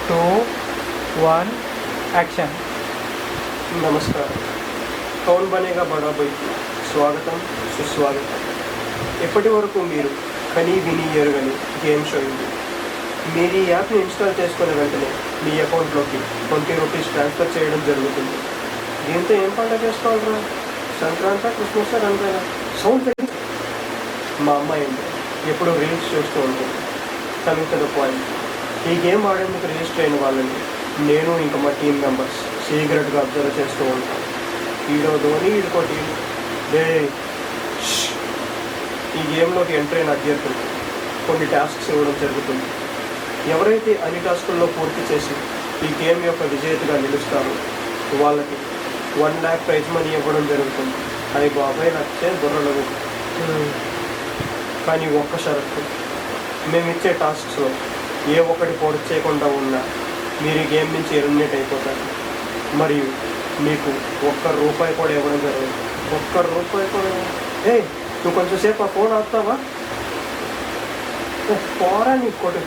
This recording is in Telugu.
2, 1 యాక్షన్. నమస్కారం. కౌన్ బనేగా బడా భాయ్ స్వాగతం, సుస్వాగతం. ఇప్పటి వరకు మీరు కనీ విని ఎరుగని గేమ్ షో ఇది. మీరు ఈ యాప్ని ఇన్స్టాల్ చేసుకున్న వెంటనే మీ అకౌంట్లోకి 20 రూపీస్ ట్రాన్స్ఫర్ చేయడం జరుగుతుంది. దీంతో ఏం పండుగ చేసుకోవాలరా? సంక్రాంతి, క్రిస్మస్, రంజాన్ సౌండ్ పెట్టి మా అమ్మాయి ఉంది, ఎప్పుడు రీల్స్ చూస్తూ ఉంటుంది. కమింగ్ టు ద పాయింట్, ఈ గేమ్ ఆడేందుకు రిజిస్టర్ అయిన వాళ్ళని నేను ఇంకా మా టీం మెంబర్స్ సీక్రెట్గా అబ్జర్వ్ చేస్తూ ఉంటాం. ఈడో ధోని, ఈడుకో టీం. ఈ గేమ్లోకి ఎంటర్ అయిన అభ్యర్థులకు కొన్ని టాస్క్స్ ఇవ్వడం జరుగుతుంది. ఎవరైతే అన్ని టాస్కుల్లో పూర్తి చేసి ఈ గేమ్ యొక్క విజేతగా నిలుస్తారో వాళ్ళకి 1 lakh ప్రైజ్ మనీ ఇవ్వడం జరుగుతుంది. అది బాబాయ్ నచ్చే బుర్రలు. కానీ ఒక్క షరతు, మేము ఇచ్చే టాస్క్స్లో ఏ ఒక్కటి పూర్తి చేయకుండా ఉన్నా మీరు ఈ గేమ్ నుంచి ఎలిమినేట్ అయిపోతారు. మరియు మీకు ₹1 కూడా ఇవ్వడం జరగదు. ₹1 కూడా. నువ్వు కొంచెం సేపు ఆ ఫోన్ ఆపుతావా? పోరా నీ కొడు.